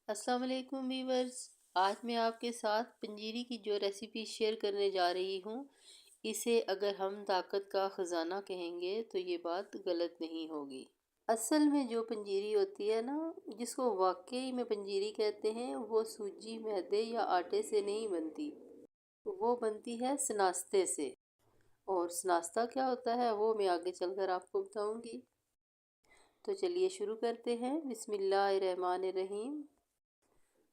अस्सलाम वालेकुम वीवर्स। आज मैं आपके साथ पंजीरी की जो रेसिपी शेयर करने जा रही हूँ, इसे अगर हम ताकत का ख़जाना कहेंगे तो ये बात गलत नहीं होगी। असल में जो पंजीरी होती है ना, जिसको वाकई में पंजीरी कहते हैं, वो सूजी, मैदे या आटे से नहीं बनती। वो बनती है सनास्ते से। और सनास्ता क्या होता है वो मैं आगे चलकर आपको बताऊंगी। तो चलिए शुरू करते हैं। बिस्मिल्लाहिर्रहमानिर्रहीम।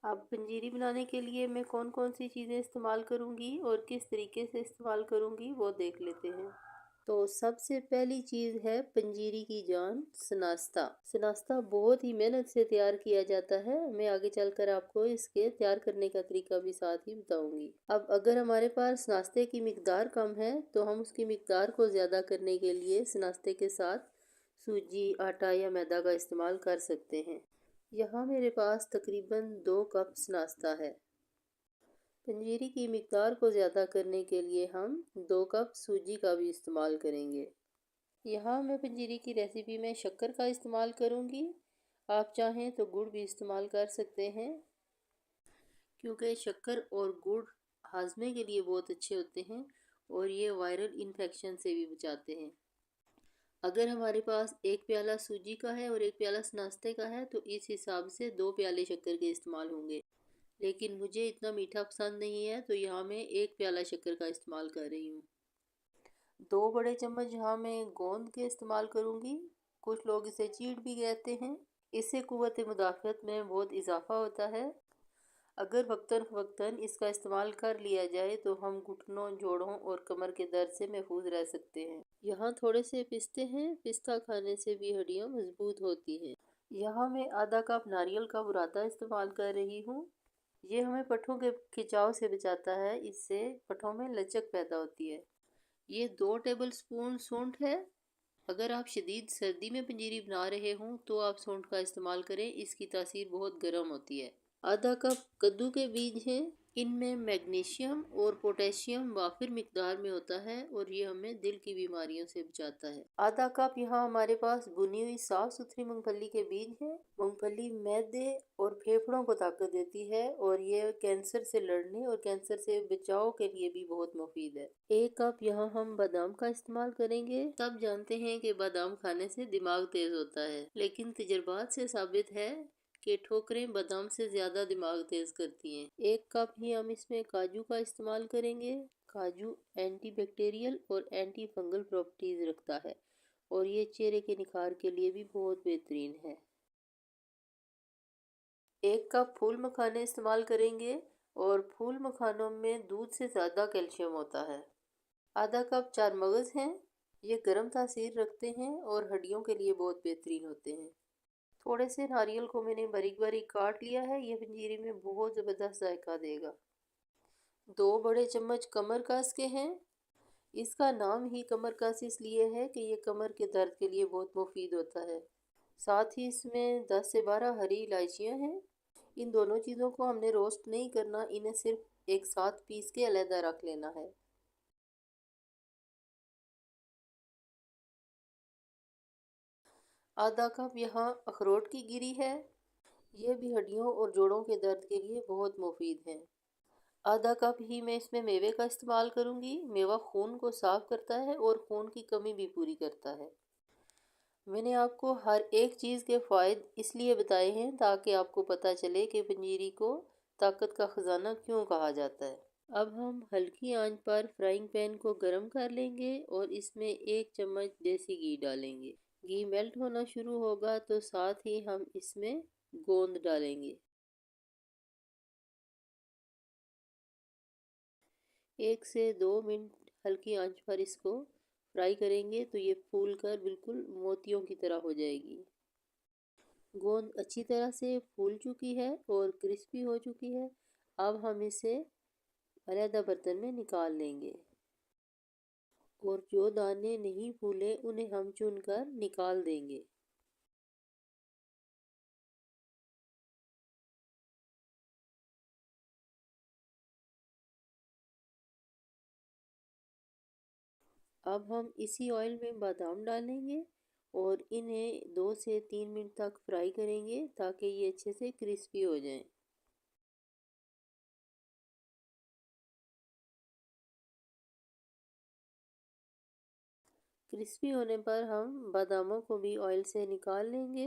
अब पंजीरी बनाने के लिए मैं कौन कौन सी चीज़ें इस्तेमाल करूँगी और किस तरीके से इस्तेमाल करूँगी वो देख लेते हैं। तो सबसे पहली चीज़ है पंजीरी की जान, सनास्ता। सनास्ता बहुत ही मेहनत से तैयार किया जाता है। मैं आगे चलकर आपको इसके तैयार करने का तरीका भी साथ ही बताऊंगी। अब अगर हमारे पास नाश्ते की मिकदार कम है तो हम उसकी मिकदार को ज़्यादा करने के लिए नाश्ते के साथ सूजी, आटा या मैदा का इस्तेमाल कर सकते हैं। यहाँ मेरे पास तकरीबन 2 कप नाश्ता है। पंजीरी की मिकदार को ज़्यादा करने के लिए हम 2 कप सूजी का भी इस्तेमाल करेंगे। यहाँ मैं पंजीरी की रेसिपी में शक्कर का इस्तेमाल करूँगी। आप चाहें तो गुड़ भी इस्तेमाल कर सकते हैं, क्योंकि शक्कर और गुड़ हाजमे के लिए बहुत अच्छे होते हैं और ये वायरल इन्फेक्शन से भी बचाते हैं। अगर हमारे पास 1 प्याला सूजी का है और 1 प्याला नाश्ते का है तो इस हिसाब से 2 प्याले शक्कर के इस्तेमाल होंगे। लेकिन मुझे इतना मीठा पसंद नहीं है तो यहाँ मैं 1 प्याला शक्कर का इस्तेमाल कर रही हूँ। 2 बड़े चम्मच यहाँ मैं गोंद के इस्तेमाल करूँगी। कुछ लोग इसे चीड़ भी कहते हैं। इससे कुव्वत मुदाफ़त में बहुत इजाफा होता है। अगर वक्तन फ़वक्तन इसका इस्तेमाल कर लिया जाए तो हम घुटनों, जोड़ों और कमर के दर्द से महफूज रह सकते हैं। यहाँ थोड़े से पिस्ते हैं। पिस्ता खाने से भी हड्डियाँ मजबूत होती हैं। यहाँ मैं आधा कप नारियल का बुरादा इस्तेमाल कर रही हूँ। ये हमें पट्ठों के खिंचाव से बचाता है। इससे पट्ठों में लचक पैदा होती है। ये 2 टेबल स्पून सूंठ है। अगर आप शदीद सर्दी में पंजीरी बना रहे हों तो आप सूंठ का इस्तेमाल करें। इसकी तासीर बहुत गर्म होती है। आधा कप कद्दू के बीज हैं। इनमें मैग्नीशियम और पोटेशियम वाफिर मिकदार में होता है और ये हमें दिल की बीमारियों से बचाता है। आधा कप यहाँ हमारे पास भुनी हुई साफ सुथरी मूंगफली के बीज हैं। मूंगफली मैदे और फेफड़ों को ताकत देती है और ये कैंसर से लड़ने और कैंसर से बचाव के लिए भी बहुत मुफीद है। 1 कप यहाँ हम बादाम का इस्तेमाल करेंगे। सब जानते हैं कि बादाम खाने से दिमाग तेज होता है, लेकिन तजर्बात से साबित है कि ठोकरें बादाम से ज़्यादा दिमाग तेज करती हैं। 1 कप ही हम इसमें काजू का इस्तेमाल करेंगे। काजू एंटीबैक्टीरियल और एंटी फंगल प्रॉपर्टीज रखता है और ये चेहरे के निखार के लिए भी बहुत बेहतरीन है। 1 कप फूल मखाने इस्तेमाल करेंगे और फूल मखानों में दूध से ज़्यादा कैल्शियम होता है। आधा कप चार मगज़ हैं। ये गर्म तासीर रखते हैं और हड्डियों के लिए बहुत बेहतरीन होते हैं। थोड़े से नारियल को मैंने बारीक बारीक काट लिया है। ये पंजीरी में बहुत ज़बरदस्त जायका देगा। 2 बड़े चम्मच कमर कस के हैं। इसका नाम ही कमर कस इसलिए है कि ये कमर के दर्द के लिए बहुत मुफीद होता है। साथ ही इसमें 10 से 12 हरी इलायचियाँ हैं। इन दोनों चीज़ों को हमने रोस्ट नहीं करना, इन्हें सिर्फ एक साथ पीस के अलहदा रख लेना है। आधा कप यहाँ अखरोट की गिरी है। ये भी हड्डियों और जोड़ों के दर्द के लिए बहुत मुफीद है। आधा कप ही मैं इसमें मेवे का इस्तेमाल करूंगी। मेवा खून को साफ करता है और खून की कमी भी पूरी करता है। मैंने आपको हर एक चीज़ के फ़ायदे इसलिए बताए हैं ताकि आपको पता चले कि पंजीरी को ताकत का ख़जाना क्यों कहा जाता है। अब हम हल्की आंच पर फ्राइंग पैन को गर्म कर लेंगे और इसमें 1 चम्मच देसी घी डालेंगे। घी मेल्ट होना शुरू होगा तो साथ ही हम इसमें गोंद डालेंगे। 1 से 2 मिनट हल्की आंच पर इसको फ्राई करेंगे तो ये फूल कर बिल्कुल मोतियों की तरह हो जाएगी। गोंद अच्छी तरह से फूल चुकी है और क्रिस्पी हो चुकी है। अब हम इसे अलग बर्तन में निकाल लेंगे और जो दाने नहीं फूले उन्हें हम चुनकर निकाल देंगे। अब हम इसी ऑयल में बादाम डालेंगे और इन्हें 2 से 3 मिनट तक फ्राई करेंगे ताकि ये अच्छे से क्रिस्पी हो जाएं। क्रिस्पी होने पर हम बादामों को भी ऑयल से निकाल लेंगे।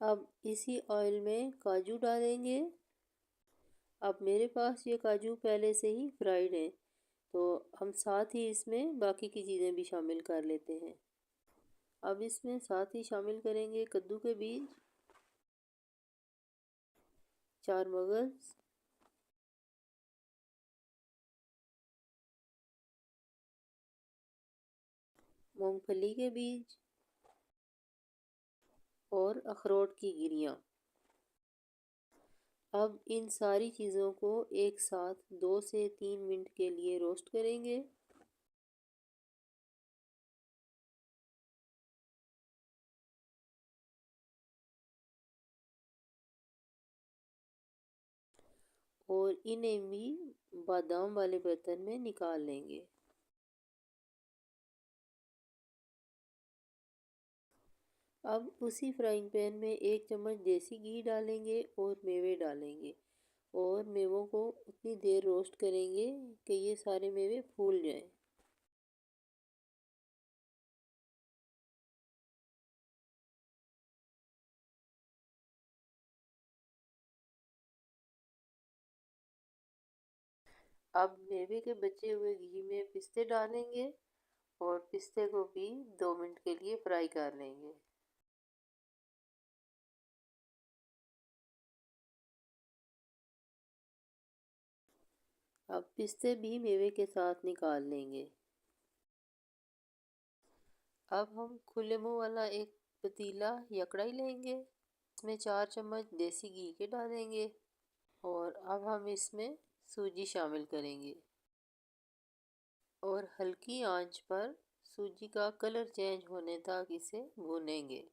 अब इसी ऑयल में काजू डालेंगे। अब मेरे पास ये काजू पहले से ही फ्राइड हैं, तो हम साथ ही इसमें बाकी की चीज़ें भी शामिल कर लेते हैं। अब इसमें साथ ही शामिल करेंगे कद्दू के बीज, 4 मगज, मूंगफली के बीज और अखरोट की गिरियाँ। अब इन सारी चीज़ों को एक साथ 2 से 3 मिनट के लिए रोस्ट करेंगे। और इन्हें भी बादाम वाले बर्तन में निकाल लेंगे। अब उसी फ्राइंग पैन में 1 चम्मच देसी घी डालेंगे और मेवे डालेंगे और मेवों को उतनी देर रोस्ट करेंगे कि ये सारे मेवे फूल जाएं। अब मेवे के बचे हुए घी में पिस्ते डालेंगे और पिस्ते को भी 2 मिनट के लिए फ्राई कर लेंगे। अब पिस्ते भी मेवे के साथ निकाल लेंगे। अब हम खुले मुंह वाला एक पतीला या कढ़ाई लेंगे। इसमें 4 चम्मच देसी घी के डालेंगे और अब हम इसमें सूजी शामिल करेंगे और हल्की आंच पर सूजी का कलर चेंज होने तक इसे भूनेंगे।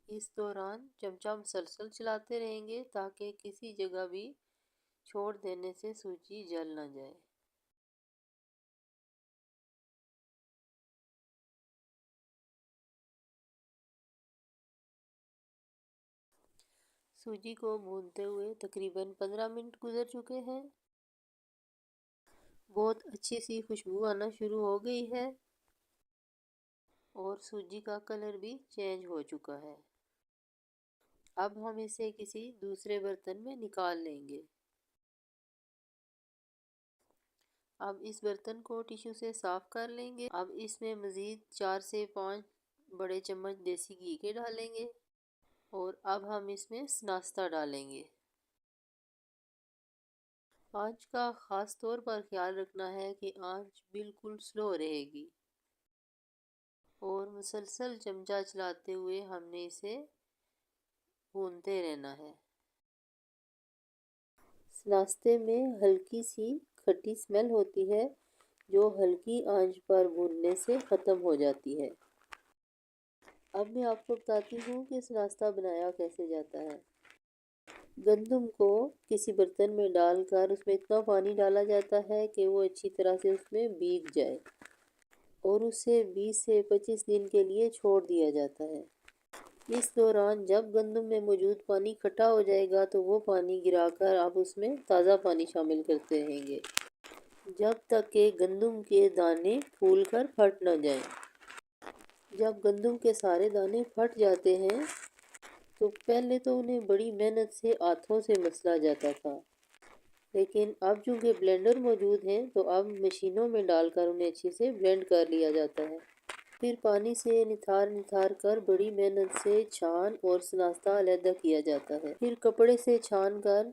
इस दौरान चमचा मुसलसल चलाते रहेंगे ताकि किसी जगह भी छोड़ देने से सूजी जल ना जाए। सूजी को भूनते हुए तकरीबन 15 मिनट गुजर चुके हैं। बहुत अच्छी सी खुशबू आना शुरू हो गई है और सूजी का कलर भी चेंज हो चुका है। अब हम इसे किसी दूसरे बर्तन में निकाल लेंगे। अब इस बर्तन को टिश्यू से साफ कर लेंगे। अब इसमें मज़ीद 4 से 5 बड़े चम्मच देसी घी के डालेंगे और अब हम इसमें नाश्ता डालेंगे। आंच का ख़ास तौर पर ख्याल रखना है कि आंच बिल्कुल स्लो रहेगी और मुसलसल चमचा चलाते हुए हमने इसे भूनते रहना है। नाश्ते में हल्की सी खट्टी स्मेल होती है जो हल्की आंच पर भूनने से ख़त्म हो जाती है। अब मैं आपको बताती हूँ कि इस नाश्ता बनाया कैसे जाता है। गंदम को किसी बर्तन में डालकर उसमें इतना पानी डाला जाता है कि वो अच्छी तरह से उसमें भीग जाए और उसे 20 से 25 दिन के लिए छोड़ दिया जाता है। इस दौरान जब गंदम में मौजूद पानी इकट्ठा हो जाएगा तो वो पानी गिराकर आप उसमें ताज़ा पानी शामिल करते रहेंगे जब तक कि गंदम के दाने फूलकर फट न जाएं। जब गंदम के सारे दाने फट जाते हैं तो पहले तो उन्हें बड़ी मेहनत से हाथों से मसला जाता था, लेकिन अब चूँकि ब्लेंडर मौजूद हैं तो अब मशीनों में डालकर उन्हें अच्छे से ब्लेंड कर लिया जाता है। फिर पानी से निथार निथार कर बड़ी मेहनत से छान और सनास्ता अलहदा किया जाता है। फिर कपड़े से छान कर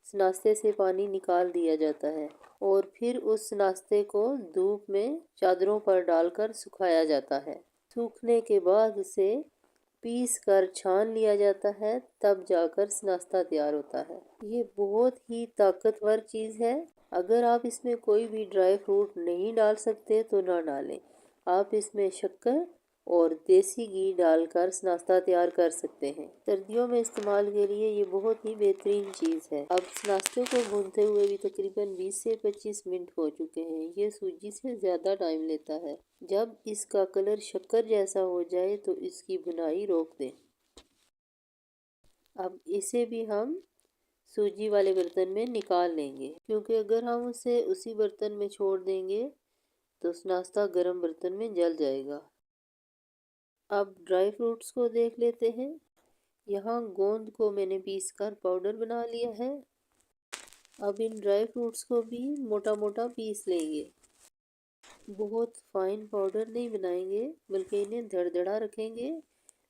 सनास्ते से पानी निकाल दिया जाता है और फिर उस नाश्ते को धूप में चादरों पर डालकर सुखाया जाता है। सूखने के बाद उसे पीस कर छान लिया जाता है, तब जाकर नाश्ता तैयार होता है। ये बहुत ही ताकतवर चीज़ है। अगर आप इसमें कोई भी ड्राई फ्रूट नहीं डाल सकते तो ना डालें। आप इसमें शक्कर और देसी घी डालकर नाश्ता तैयार कर सकते हैं। सर्दियों में इस्तेमाल के लिए ये बहुत ही बेहतरीन चीज़ है। अब इस नाश्ते को भूनते हुए भी तकरीबन 20 से 25 मिनट हो चुके हैं। ये सूजी से ज़्यादा टाइम लेता है। जब इसका कलर शक्कर जैसा हो जाए तो इसकी भुनाई रोक दें। अब इसे भी हम सूजी वाले बर्तन में निकाल लेंगे, क्योंकि अगर हम उसे उसी बर्तन में छोड़ देंगे तो नाश्ता गर्म बर्तन में जल जाएगा। अब ड्राई फ्रूट्स को देख लेते हैं। यहाँ गोंद को मैंने पीस कर पाउडर बना लिया है। अब इन ड्राई फ्रूट्स को भी मोटा मोटा पीस लेंगे। बहुत फाइन पाउडर नहीं बनाएंगे, बल्कि इन्हें धड़धड़ा रखेंगे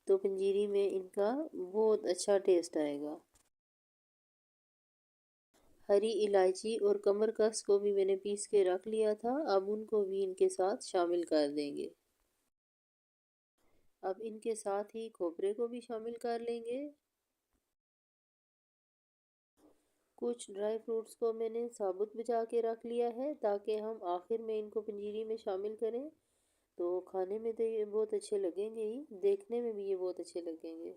तो पंजीरी में इनका बहुत अच्छा टेस्ट आएगा। हरी इलायची और कमरकस को भी मैंने पीस के रख लिया था। अब उनको भी इनके साथ शामिल कर देंगे। अब इनके साथ ही खोपरे को भी शामिल कर लेंगे। कुछ ड्राई फ्रूट्स को मैंने साबुत भिगा के रख लिया है, ताकि हम आखिर में इनको पंजीरी में शामिल करें तो खाने में तो ये बहुत अच्छे लगेंगे ही, देखने में भी ये बहुत अच्छे लगेंगे।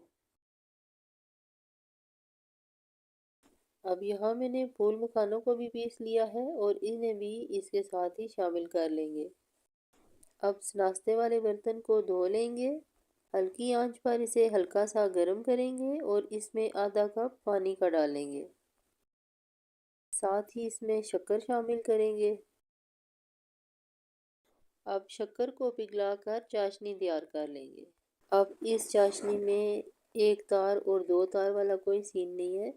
अब यहाँ मैंने फूल मखानों को भी पीस लिया है और इन्हें भी इसके साथ ही शामिल कर लेंगे। अब नाश्ते वाले बर्तन को धो लेंगे। हल्की आंच पर इसे हल्का सा गर्म करेंगे और इसमें आधा कप पानी का डालेंगे। साथ ही इसमें शक्कर शामिल करेंगे। अब शक्कर को पिघलाकर चाशनी तैयार कर लेंगे। अब इस चाशनी में एक तार और दो तार वाला कोई सीन नहीं है।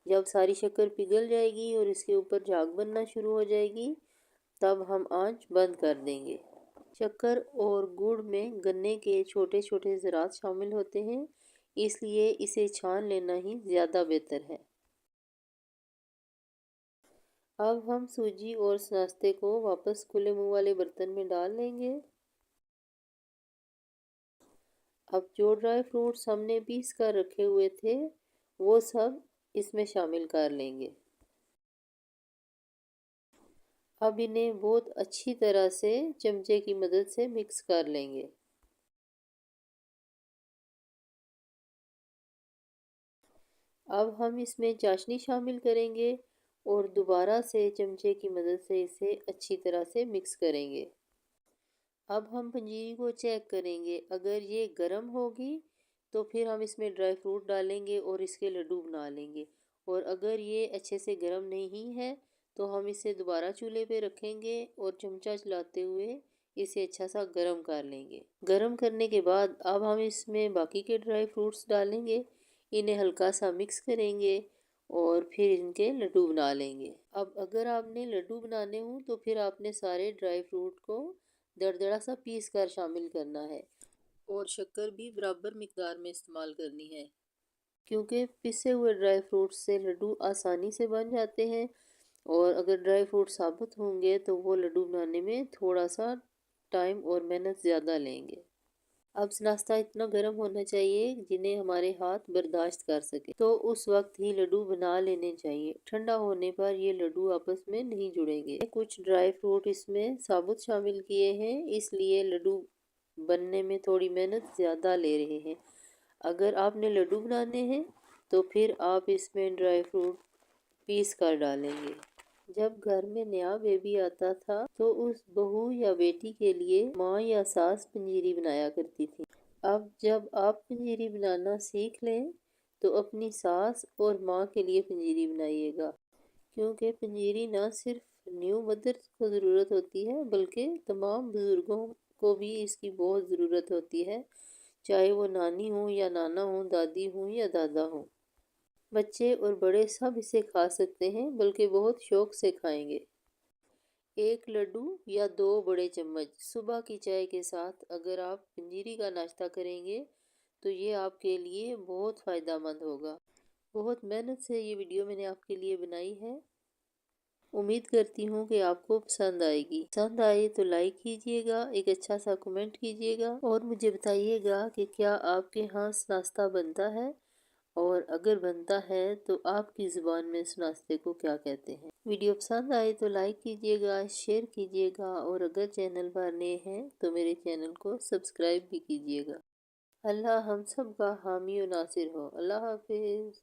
जब सारी शक्कर पिघल जाएगी और इसके ऊपर झाग बनना शुरू हो जाएगी, तब हम आंच बंद कर देंगे। शक्कर और गुड़ में गन्ने के छोटे छोटे ज़रात शामिल होते हैं, इसलिए इसे छान लेना ही ज़्यादा बेहतर है। अब हम सूजी और नाश्ते को वापस खुले मुंह वाले बर्तन में डाल लेंगे। अब जो ड्राई फ्रूट्स हमने पीस कर रखे हुए थे वो सब इसमें शामिल कर लेंगे। अब इन्हें बहुत अच्छी तरह से चमचे की मदद से मिक्स कर लेंगे। अब हम इसमें चाशनी शामिल करेंगे और दोबारा से चमचे की मदद से इसे अच्छी तरह से मिक्स करेंगे। अब हम पंजीरी को चेक करेंगे। अगर ये गर्म होगी तो फिर हम इसमें ड्राई फ्रूट डालेंगे और इसके लड्डू बना लेंगे। और अगर ये अच्छे से गर्म नहीं है तो हम इसे दोबारा चूल्हे पे रखेंगे और चमचा चलाते हुए इसे अच्छा सा गर्म कर लेंगे। गर्म करने के बाद अब हम इसमें बाकी के ड्राई फ्रूट्स डालेंगे, इन्हें हल्का सा मिक्स करेंगे और फिर इनके लड्डू बना लेंगे। अब अगर आपने लड्डू बनाने हों तो फिर आपने सारे ड्राई फ्रूट को दरदरा सा पीस कर शामिल करना है और शक्कर भी बराबर मिकदार में इस्तेमाल करनी है, क्योंकि पिसे हुए ड्राई फ्रूट से लड्डू आसानी से बन जाते हैं और अगर ड्राई फ्रूट साबुत होंगे तो वो लड्डू बनाने में थोड़ा सा टाइम और मेहनत ज़्यादा लेंगे। अब नाश्ता इतना गर्म होना चाहिए जिन्हें हमारे हाथ बर्दाश्त कर सके, तो उस वक्त ही लड्डू बना लेने चाहिए। ठंडा होने पर ये लड्डू आपस में नहीं जुड़ेंगे। कुछ ड्राई फ्रूट इसमें साबुत शामिल किए हैं, इसलिए लड्डू बनने में थोड़ी मेहनत ज़्यादा ले रहे हैं। अगर आपने लड्डू बनाने हैं तो फिर आप इसमें ड्राई फ्रूट पीस कर डालेंगे। जब घर में नया बेबी आता था तो उस बहू या बेटी के लिए माँ या सास पंजीरी बनाया करती थी। अब जब आप पंजीरी बनाना सीख लें तो अपनी सास और माँ के लिए पंजीरी बनाइएगा, क्योंकि पंजीरी ना सिर्फ न्यू मदर को ज़रूरत होती है बल्कि तमाम बुज़ुर्गों को भी इसकी बहुत ज़रूरत होती है, चाहे वो नानी हो या नाना हो, दादी हो या दादा हो। बच्चे और बड़े सब इसे खा सकते हैं, बल्कि बहुत शौक से खाएंगे। एक लड्डू या दो बड़े चम्मच सुबह की चाय के साथ अगर आप पंजीरी का नाश्ता करेंगे तो ये आपके लिए बहुत फ़ायदेमंद होगा। बहुत मेहनत से ये वीडियो मैंने आपके लिए बनाई है। उम्मीद करती हूँ कि आपको पसंद आएगी। पसंद आए तो लाइक कीजिएगा, एक अच्छा सा कमेंट कीजिएगा और मुझे बताइएगा कि क्या आपके यहाँ नाश्ता बनता है और अगर बनता है तो आपकी ज़ुबान में इस नाश्ते को क्या कहते हैं। वीडियो पसंद आए तो लाइक कीजिएगा, शेयर कीजिएगा और अगर चैनल पर नए हैं तो मेरे चैनल को सब्सक्राइब भी कीजिएगा। अल्लाह हम सब का हामी और नासिर हो। अल्लाह हाफिज़।